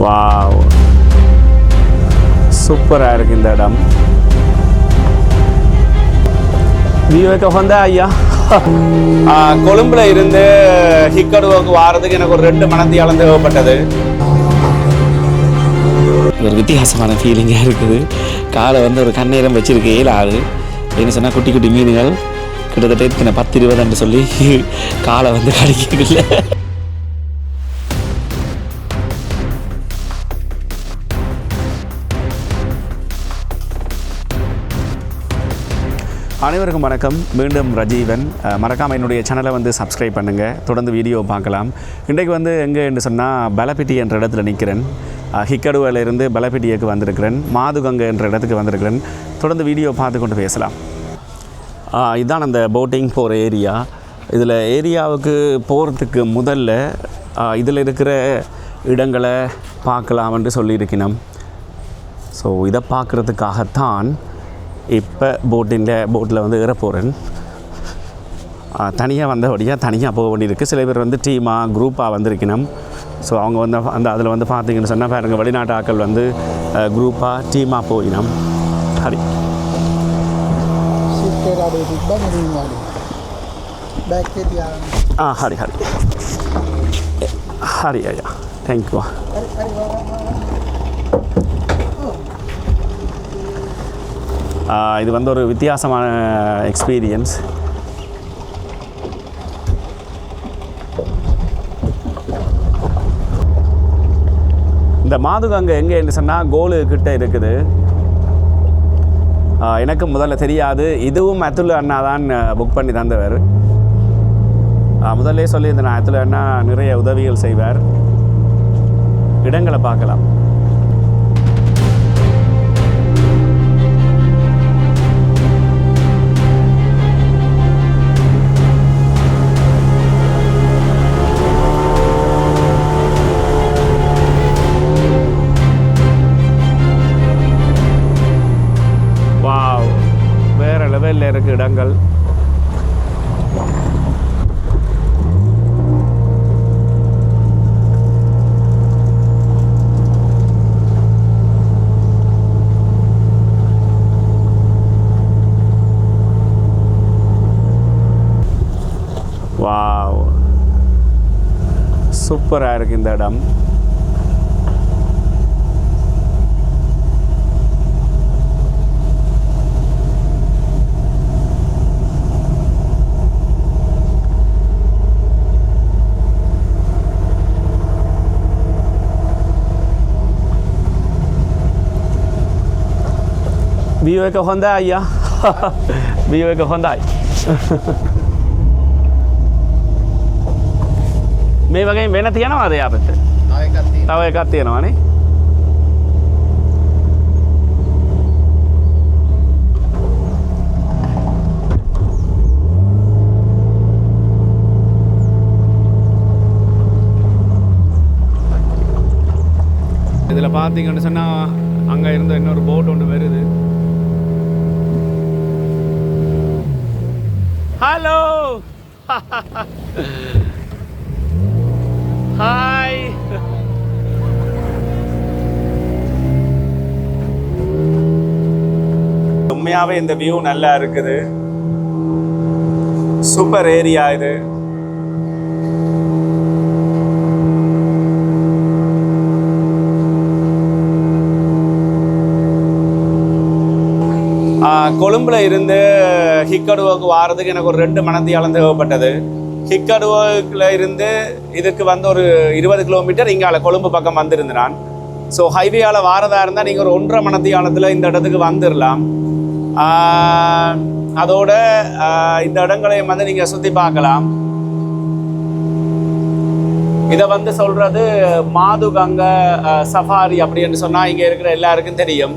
Wow, சூப்பராக இருக்குது இந்த இடம். விவேக வந்தா ஐயா. கொழும்புல இருந்து ஹிக்கடுவுக்கு வாரதுக்கு எனக்கு ஒரு 2 மணத்தியாலம் தேவைப்பட்டது. ஒரு வித்தியாசமான ஃபீலிங்காக இருக்குது. காலை வந்து ஒரு கண்ணீரம் வச்சிருக்க ஆள் என்ன சொன்னால் குட்டி குட்டி மீன்கள் கிட்டத்தட்ட இத்தனை 10-20 சொல்லி காலை வந்து கடிக்கல. அனைவருக்கும் வணக்கம். மீண்டும் ரஜீவன். மறக்காமல் என்னுடைய சேனலை வந்து சப்ஸ்கிரைப் பண்ணுங்கள், தொடர்ந்து வீடியோ பார்க்கலாம். இன்றைக்கு வந்து எங்கே என்று சொன்னால் பலப்பிட்டி என்ற இடத்துல நிற்கிறேன். ஹிக்கடுவிலிருந்து பலப்பிட்டியக்கு வந்திருக்கிறேன். மாதுகங்கை என்ற இடத்துக்கு வந்திருக்கிறேன். தொடர்ந்து வீடியோ பார்த்து கொண்டு பேசலாம். இதுதான் அந்த போட்டிங் போகிற ஏரியா. இதில் ஏரியாவுக்கு போகிறதுக்கு முதல்ல இதில் இருக்கிற இடங்களை பார்க்கலாம் என்று சொல்லியிருக்கணும். ஸோ இதை பார்க்குறதுக்காகத்தான் இப்போ போட்டில் வந்து ஏற போகிறேன். தனியாக வந்தபடியாக தனியாக போக வேண்டியிருக்கு. சில பேர் வந்து டீமாக குரூப்பாக வந்திருக்கணும். ஸோ அவங்க வந்து அதில் வந்து பார்த்தீங்கன்னு சொன்னால் பாருங்கள், வெளிநாட்டு ஆட்கள் வந்து குரூப்பாக டீமாக போயினோம். ஹரி ஹரி ஹரி ஹரி ஐயா, தேங்க்யூ. இது வந்து ஒரு வித்தியாசமான எக்ஸ்பீரியன்ஸ். இந்த மாதுகங்கை எங்கே என்று சொன்னால் கோலு கிட்ட இருக்குது. எனக்கு முதல்ல தெரியாது. இதுவும் அத்துல் அண்ணா தான் புக் பண்ணி தந்தவர். முதல்ல சொல்லியிருந்தேன், நான் அத்துல் அண்ணா நிறைய உதவிகள் செய்வார். இடங்களை பார்க்கலாம். லெவலில் இருக்குது இடங்கள். வாவ், சூப்பராக இருக்குது இந்த இடம். Vive con Hyundai ya. Vive con Hyundai. මේ වගේ වෙන තියනවාද යාපත? තව එකක් තියෙනවානේ. இதில் பார்த்தீங்கன்னு சொன்னால் அங்கே இருந்த இன்னொரு போட் ஒன்று வருது. Hello, hi. உண்மையாகவே இந்த வியூ நல்லா இருக்குது. சூப்பர் ஏரியா இது. கொழும்புல இருந்து ஹிக்கடுவுக்கு வாரதுக்கு எனக்கு ஒரு 2 மணத்தியாலம் தேவைப்பட்டது. ஹிக்கடுவுல இருந்து இதுக்கு வந்து ஒரு 20 கிலோமீட்டர் இங்கால கொழும்பு பக்கம் வந்திருந்தேன் நான். ஸோ ஹைவேயால் வாரதா இருந்தால் நீங்கள் ஒரு 1.5 மணத்தியாலத்தில் இந்த இடத்துக்கு வந்துடலாம். அதோட இந்த இடங்களையும் வந்து நீங்கள் சுற்றி பார்க்கலாம். இதை வந்து சொல்கிறது மாதுகங்கை சஃபாரி அப்படின்னு சொன்னால் இங்கே இருக்கிற எல்லாருக்கும் தெரியும்.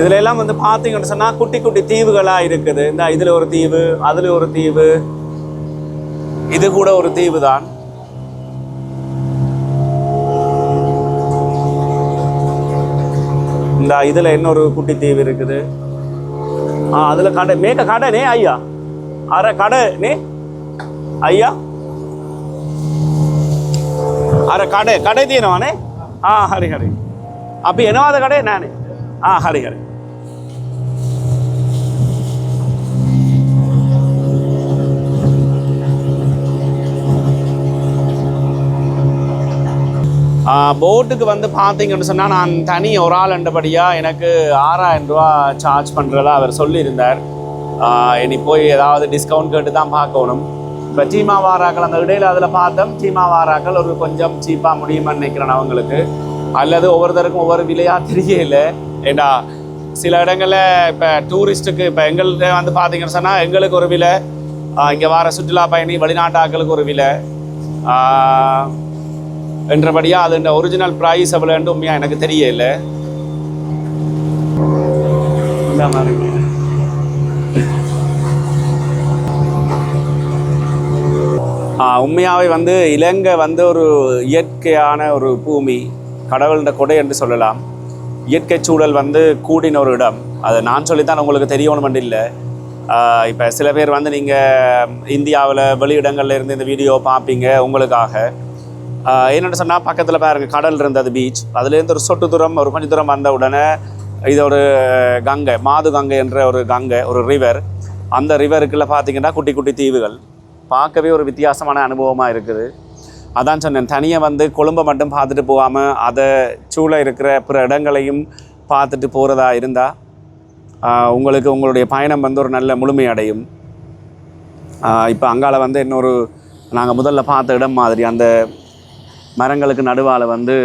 இதில் எல்லாம் வந்து பார்த்தீங்கன்னு சொன்னால் குட்டி குட்டி தீவுகளாக இருக்குது. இந்த இதில் ஒரு தீவு, அதில் ஒரு தீவு, இது கூட ஒரு தீவு தான். இந்த இதில் இன்னொரு குட்டி தீவு இருக்குது. அதில் கடை මේක කඩනේ අයියා අර කඩනේ අයියා අර කඩේ තියෙනවානේ හරි හරි අපි එනවාද කඩේ නෑනේ හරි හරි போட்டுக்கு வந்து பார்த்தீங்கன்னு சொன்னால் நான் தனி ஒரு ஆள் என்றபடியாக எனக்கு 6000 ரூபா சார்ஜ் பண்ணுறதா அவர் சொல்லியிருந்தார். இனி போய் ஏதாவது டிஸ்கவுண்ட் கேட்டு தான் பார்க்கணும். இப்போ சீமா வாராக்கள் அந்த இடையில் அதில் பார்த்தோம். சீமா வாராக்கள் ஒரு கொஞ்சம் சீப்பாக முடியுமான்னு நினைக்கிறேன் அவங்களுக்கு. அல்லது ஒவ்வொருத்தருக்கும் ஒவ்வொரு விலையாக தெரியல. ஏண்டா சில இடங்களில் இப்போ டூரிஸ்ட்டுக்கு இப்போ எங்கள்கிட்ட வந்து பார்த்தீங்கன்னு சொன்னால் எங்களுக்கு ஒரு விலை, இங்கே வர சுற்றுலா பயணி வெளிநாட்டாக்களுக்கு ஒரு விலை என்றபடியாக அது இந்த ஒரிஜினல் ப்ரைஸ் எவ்வளோன்னு உண்மையாக எனக்கு தெரியல. உண்மையாகவே வந்து இலங்கை வந்து ஒரு இயற்கையான ஒரு பூமி, கடவுள்கிட்ட கொடை என்று சொல்லலாம். இயற்கை சூழல் வந்து கூடின ஒரு இடம். அதை நான் சொல்லித்தான் உங்களுக்கு தெரியணுமென்று இல்லை. இப்போ சில பேர் வந்து நீங்கள் இந்தியாவில் வெளியிடங்களில் இருந்து இந்த வீடியோ பார்ப்பீங்க உங்களுக்காக. என்னென்னு சொன்னால் பக்கத்தில் பாருங்கள் கடல் இருந்தது, பீச். அதுலேருந்து ஒரு சொட்டு தூரம் ஒரு கொஞ்சம் தூரம் வந்த உடனே இது ஒரு கங்கை, மாது கங்கை என்ற ஒரு கங்கை, ஒரு ரிவர். அந்த ரிவருக்குள்ளே பார்த்தீங்கன்னா குட்டி குட்டி தீவுகள். பார்க்கவே ஒரு வித்தியாசமான அனுபவமாக இருக்குது. அதான் சொன்னேன், தனியாக வந்து கொழும்பை மட்டும் பார்த்துட்டு போகாமல் அதை சூழ இருக்கிற பிற இடங்களையும் பார்த்துட்டு போகிறதா இருந்தால் உங்களுக்கு உங்களுடைய பயணம் வந்து ஒரு நல்ல முழுமை அடையும். இப்போ அங்கால வந்து இன்னொரு நாங்கள் முதல்ல பார்த்த இடம் மாதிரி அந்த மரங்களுக்கு நடுவால் வந்து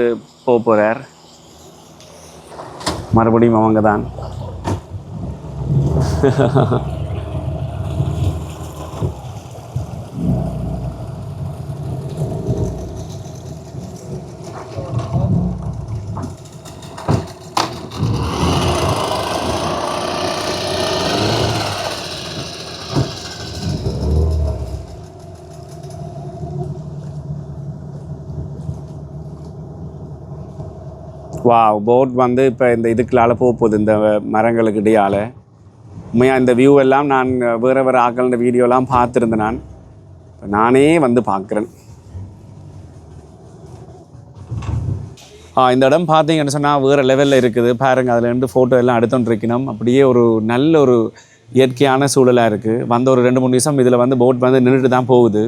போகிறார். மறுபடியும் அவங்க தான் போட் வந்து இப்போ இந்த இதுக்குள்ளால் போகுது, இந்த மரங்களுக்கு இடையால். உண்மையாக இந்த வியூ எல்லாம் நான் வேறு ஆக்கள் இந்த வீடியோலாம் பார்த்துருந்தேன். நான் இப்போ நானே வந்து பார்க்குறேன். இந்த இடம் பார்த்தீங்கன்னு சொன்னால் வேறு லெவலில் இருக்குது பாருங்கள். அதில் இருந்து ஃபோட்டோ எல்லாம் எடுத்துகிட்டு அப்படியே ஒரு நல்ல ஒரு இயற்கையான சூழலாக இருக்குது. வந்த ஒரு 2-3 நிமிஷம் இதில் வந்து போட் வந்து நின்றுட்டு தான் போகுது.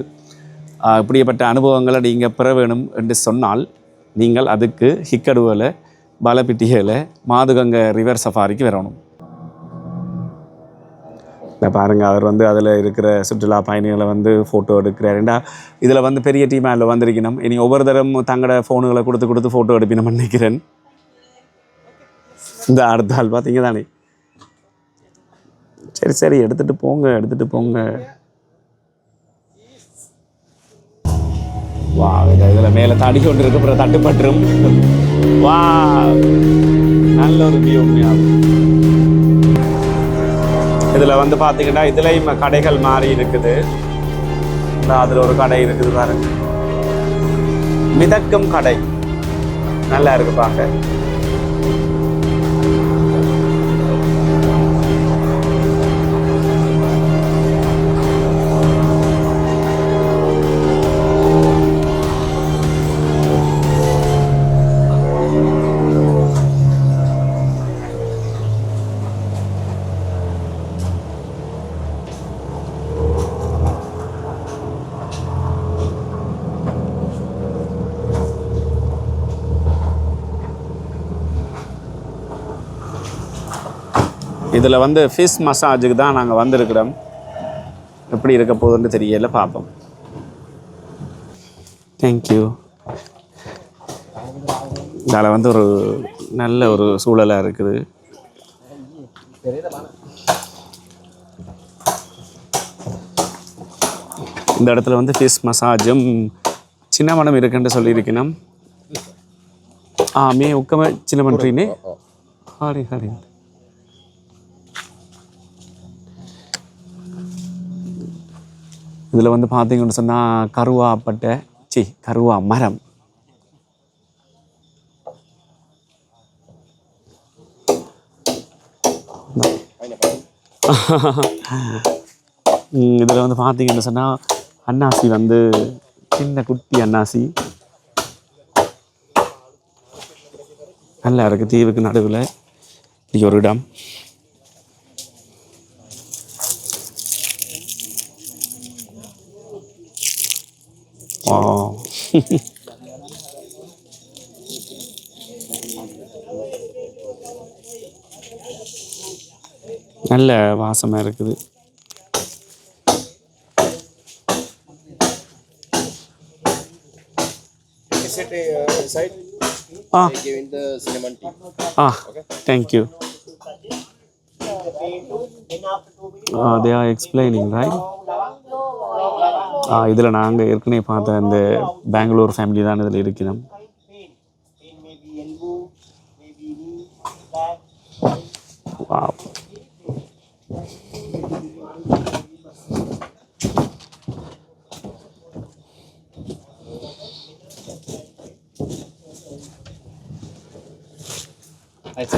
இப்படிப்பட்ட அனுபவங்களை நீங்கள் பெற வேணும் என்று சொன்னால் நீங்கள் அதுக்கு ஹிக்கடுவில் பலபிட்டியில் மாதுகங்கை ரிவர் சஃபாரிக்கு வரணும். இல்லை பாருங்கள், அவர் வந்து அதில் இருக்கிற சுற்றுலா பயணிகளை வந்து ஃபோட்டோ எடுக்கிறார். ஏண்டா இதில் வந்து பெரிய டீமாக அதில் வந்திருக்கணும். இனி ஒவ்வொரு தரம் தங்களோட ஃபோனுகளை கொடுத்து ஃபோட்டோ எடுப்பினோம் நினைக்கிறேன். இந்த அடுத்த ஆள் பார்த்தீங்க தானே. சரி எடுத்துகிட்டு போங்க. வா, இதில் மேலே தடி கொண்டு இருக்க அப்புறம் தட்டுப்பட்டுரும். வா, நல்ல ஒரு வியூ. இதில் வந்து பார்த்தீங்கன்னா இதுலேயும் கடைகள் மாறி இருக்குது. அதில் ஒரு கடை இருக்குது பாருங்க, மிதக்கும் கடை. நல்லா இருக்கு பார்க்க. இதில் வந்து ஃபிஷ் மசாஜுக்கு தான் நாங்கள் வந்திருக்கிறோம். எப்படி இருக்க போகுதுன்னு தெரியல, பார்ப்போம். தேங்க்யூ. இதில் வந்து ஒரு நல்ல ஒரு சூழலாக இருக்குது. இந்த இடத்துல வந்து ஃபிஷ் மசாஜும் சின்ன மனம் இருக்குன்னு சொல்லியிருக்கணும். மே உக்கம சின்ன மன்றீனே ஹாரி. இதில் வந்து பார்த்தீங்கன்னு சொன்னால் கருவா மரம். இதில் வந்து பார்த்தீங்கன்னு சொன்னால் அன்னாசி வந்து சின்ன குட்டி அன்னாசி நல்லா இருக்குது. தீவுக்கு நடுவில் இது ஒரு இடம். நல்ல வாசமாக இருக்குது. Thank you. They are explaining, right? இதில் நாங்கள் ஏற்கனவே பார்த்த இந்த பெங்களூர் ஃபேமிலி தான் இதில் இருக்கிறோம்.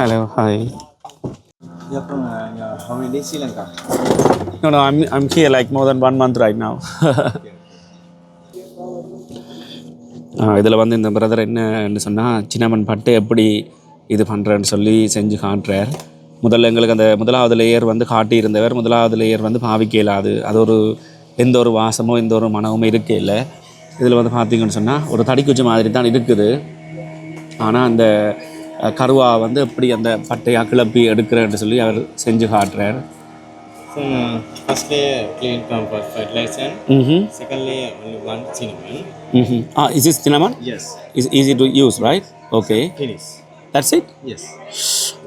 Hello, hi. You're from how many days Sri Lanka? No, I'm here like more than 1 month right now. இதில் வந்து இந்த பிரதர் என்னன்னு சொன்னால் சின்னமன் பட்டு எப்படி இது பண்ணுறேன்னு சொல்லி செஞ்சு காட்டுறார். முதல்ல எங்களுக்கு அந்த முதலாவது லேயர் வந்து காட்டியிருந்தவர் முதலாவது லேயர் வந்து பாவிக்க இயலாது. அது ஒரு எந்த ஒரு வாசமோ எந்த ஒரு மனமும் இருக்கே இல்லை. இதில் வந்து பார்த்திங்கன்னு சொன்னால் ஒரு தடிக்குச்சி மாதிரி தான் இருக்குது. ஆனால் அந்த கருவா வந்து எப்படி அந்த பட்டையாக கிளப்பி எடுக்கிறேன்னு சொல்லி அவர் செஞ்சு காட்டுறார். First layer clean comfort fertilizer. Second layer only one cinnamon. Is this cinnamon? Yes. It's easy to use, right? Okay. Finish. That's it? Yes.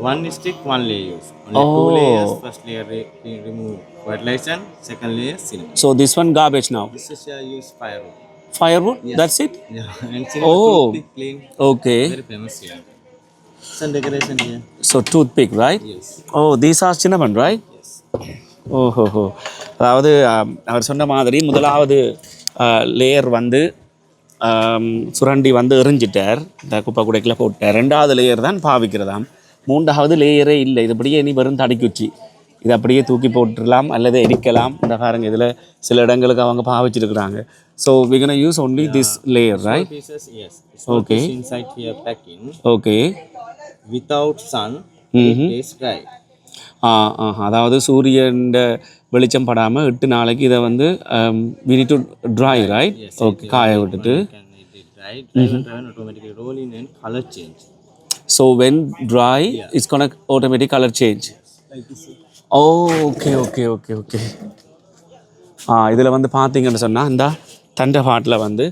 One stick, one layer use. Only 2 layers. First layer remove fertilizer. Second layer cinnamon. So this one garbage now. This is use firewood. Firewood? Yes. That's it? Yeah. And cinnamon toothpick clean. Okay. Very famous here. Some decoration here. So toothpick, right? Yes. Oh, these are cinnamon, right? Yes. ஓஹோஹோ. அதாவது அவர் சொன்ன மாதிரி முதலாவது layer வந்து சுரண்டி வந்து எறிஞ்சிட்டார், இந்த குப்பை குடைக்கில் போட்டார். 2வது லேயர் தான் பாவிக்கிறதாம். 3வது லேயரே இல்லை. இது அப்படியே இனி வெறும் தடிக்குச்சி. இது அப்படியே தூக்கி போட்டுடலாம் அல்லது எரிக்கலாம். இந்த பாருங்க இதில் சில இடங்களுக்கு அவங்க பாவிச்சிருக்கிறாங்க. So we gonna use only this layer, right? Pieces, yes. Okay. Inside here packing. Okay. Without sun, it is dry. அதாவது சூரியன் வெளிச்சம் படாமல் 8 நாளைக்கு இதை வந்து we need to dry, right? Okay, காய விட்டுட்டு. Automatically roll in and color change. So when dry, it's gonna automatic color change. Like this. Okay okay okay okay. இதில் வந்து பார்த்தீங்கன்னு சொன்னால் இந்த தண்டை பாட்டில் வந்து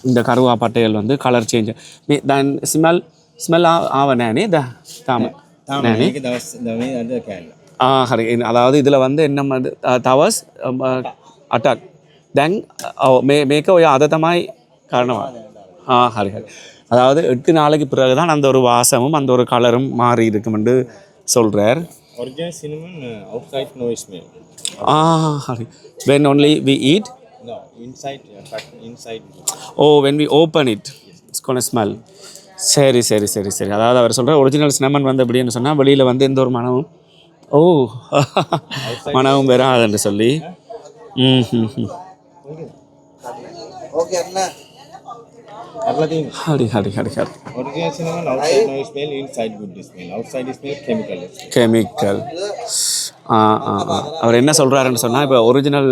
இந்த கருவா பட்டைகள் வந்து கலர் சேஞ்ச் then smell ஆவனே த தாம ஹரி. அதாவது இதில் வந்து என்ன தவஸ் அட்டாக் தென் மேக்க அததமாய் காரணமாக ஹரி ஹரி. அதாவது 8 நாளைக்கு பிறகு தான் அந்த ஒரு வாசமும் அந்த ஒரு கலரும் மாறி இருக்குமென்று சொல்கிறார். Original cinnamon outside no smell. Hari. When only we eat? No, inside. Inside. Oh, when we open it, it's gonna smell. சரி சரி சரி சரி. அதாவது அவர் சொல்கிற ஒரிஜினல் சின்னமன் வந்து எப்படின்னு சொன்னால் வெளியில் வந்து எந்த ஒரு மனமும் மனமும் வராதுன்னு சொல்லி. Hari Hari Hari Hari. Original cinnamon outside no smell, inside good smell. Outside smell chemical. Chemical. அவர் என்ன சொல்கிறாருன்னு சொன்னால் இப்போ ஒரிஜினல்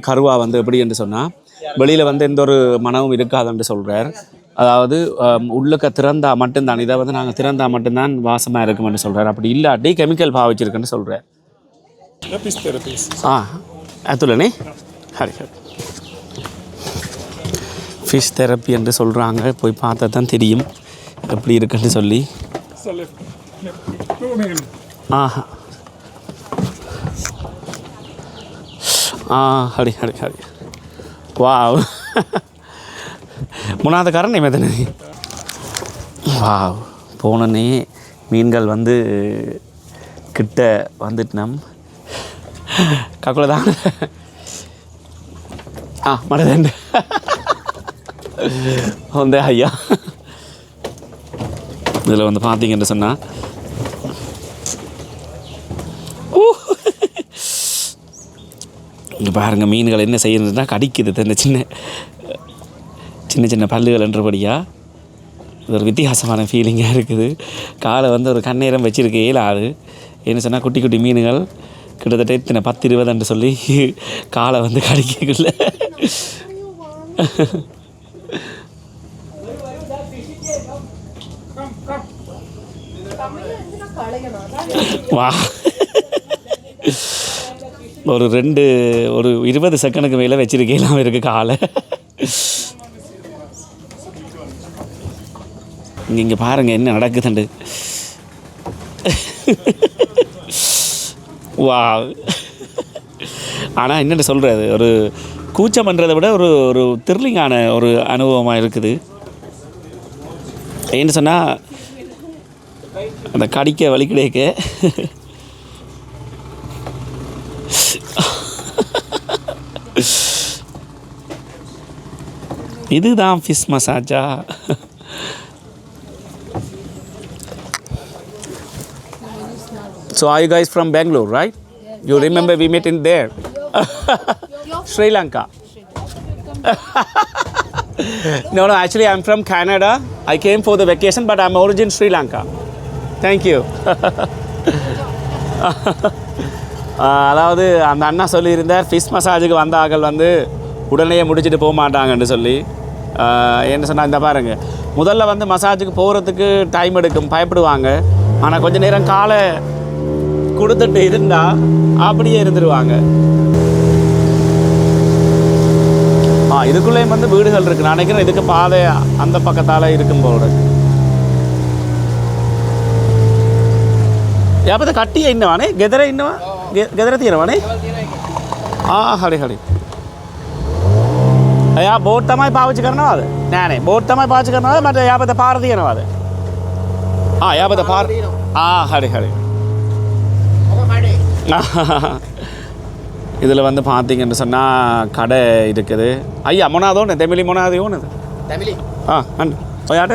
கருவா வந்து எப்படி என்று சொன்னால் வெளியில் வந்து எந்த ஒரு மனமும் இருக்காதுன்னு சொல்கிறார். அதாவது உள்ளுக்க திறந்தா மட்டும்தான், இதை வந்து நாங்கள் திறந்தா மட்டும்தான் வாசமாக இருக்குமென்னு சொல்கிறார். அப்படி இல்லாட்டி கெமிக்கல் பாவிச்சிருக்குன்னு சொல்கிறார். அதுலனே ஹரி ஹரி. ஃபிஷ் தெரப்பி என்று சொல்கிறாங்க. போய் பார்த்தா தான் தெரியும் எப்படி இருக்குன்னு சொல்லி. ஹரி ஹரி ஹரி. வாவ். முன்னாத காரணம் எத்தனை வாவ். போனே மீன்கள் வந்து கிட்ட வந்துட்டு நம் கக்குல தான் மனதண்டு வந்து ஐயா. இதில் வந்து பார்த்தீங்கன்னு சொன்னால் இங்கே பாருங்கள் மீன்கள் என்ன செய்யணுன்னா கடிக்குது இந்த சின்ன சின்ன பல்லுகள் என்றபடியாக இது ஒரு வித்தியாசமான ஃபீலிங்காக இருக்குது. காலை வந்து ஒரு கண்ணேரம் வச்சுருக்க இயலாது. என்ன சொன்னால் குட்டி குட்டி மீன்கள் கிட்டத்தட்ட இத்தனை 10-20 சொல்லி காலை வந்து கடிக்கல. வா ஒரு 20 செகண்டுக்கு மேலே வச்சிருக்கலாம் இருக்குது காலை. இங்கே பாருங்கள் என்ன நடக்குதுண்டு. வா ஆனால் என்னென்னு சொல்கிறது, ஒரு கூச்சம் பண்ணுறதை விட ஒரு த்ரில்லிங்கான ஒரு அனுபவமாக இருக்குது. ஏன்னு சொன்னால் அந்த கடிக்க வலி கிடைக்க இதுதான் fish மசாஜா. So are you guys from Bangalore, right? You remember we met in there? Sri Lanka. No, actually I'm from Canada. I came for the vacation, but I'm origin Sri Lanka. Thank you. அதாவது அந்த அண்ணா சொல்லியிருந்தார் fish மசாஜுக்கு வந்த ஆக்கள் வந்து உடனே முடிச்சுட்டு போக மாட்டாங்கன்னு சொல்லி. என்ன சொன்னால் இந்த பாருங்கள், முதல்ல வந்து மசாஜுக்கு போகிறதுக்கு டைம் எடுக்கும், பயப்படுவாங்க. ஆனால் கொஞ்சம் நேரம் காலை கொடுத்துட்டு இருந்தால் அப்படியே இருந்துருவாங்க. இதுக்குள்ளேயும் வந்து வீடுகள் இருக்குது. நான் நினைக்கிறேன் இதுக்கு பாதை அந்த பக்கத்தால் இருக்கும் போல. ಯಾಪದ ಕಟ್ಟಿಯ ಇನ್ನವಾನೆ ಗೆದರೆ ಇನ್ನವ ಗೆದರೆ ತೀರವಾನೆ හරි හරි. එයා බෝට් තමයි පාවිච්චි කරනවද? නෑ නේ බෝට් තමයි පාවිච්චි කරනවද? මට යාපත පාර තියෙනවද? යාපත පාර හරි හරි. இதில் வந்து பார்த்தீங்கன்னு சொன்னால் கடை இருக்குது. ஐயா මොනවාද ඕනේ? දෙමිලි මොනවාද ඕනේද? දෙමිලි. අන්න. ඔයාට?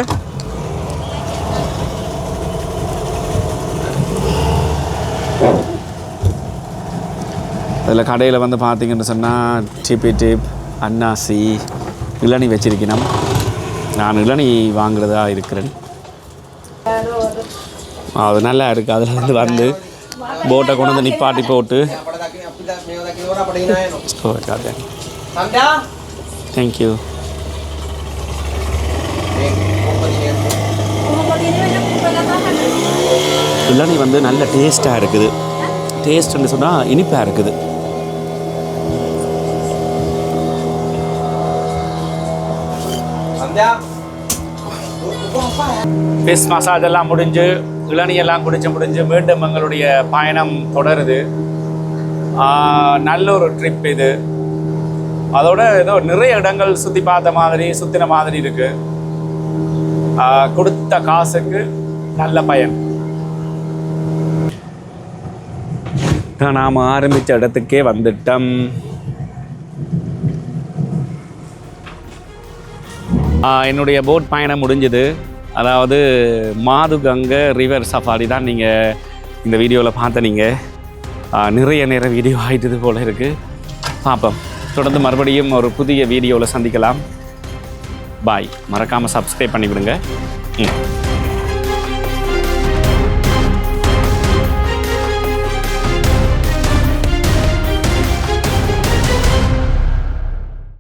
இதில் கடையில் வந்து பார்த்தீங்கன்னு சொன்னால் டிப் அன்னாசி இளநி வச்சிருக்கணும். நான் இளநி வாங்குறதா இருக்கிறேன். அது நல்லா இருக்குது. அதில் வந்து போட்டை கொண்டு வந்து நிப்பாட்டி போட்டு தேங்க்யூ. இளநி வந்து நல்ல டேஸ்ட்டாக இருக்குது. டேஸ்ட்டுன்னு சொன்னால் இனிப்பாக இருக்குது. ஃபிஷ் மசாஜ் எல்லாம் முடிஞ்சு இளநியெல்லாம் முடிஞ்சு மீண்டும் எங்களுடைய பயணம் தொடருது. நல்ல ஒரு ட்ரிப் இது. அதோட ஏதோ நிறைய இடங்கள் சுற்றின மாதிரி இருக்குது. கொடுத்த காசுக்கு நல்ல பயன். நாம் ஆரம்பித்த இடத்துக்கே வந்துட்டோம். என்னுடைய போட் பயணம் முடிஞ்சுது. அதாவது மாதுகங்கை ரிவர் சஃபாரி தான் நீங்கள் இந்த வீடியோவில் பார்த்த. நீங்கள் நிறைய வீடியோ ஆகிட்டது போல் இருக்குது. பார்ப்போம். தொடர்ந்து மறுபடியும் ஒரு புதிய வீடியோவில் சந்திக்கலாம். பாய். மறக்காமல் சப்ஸ்கிரைப் பண்ணிவிடுங்க.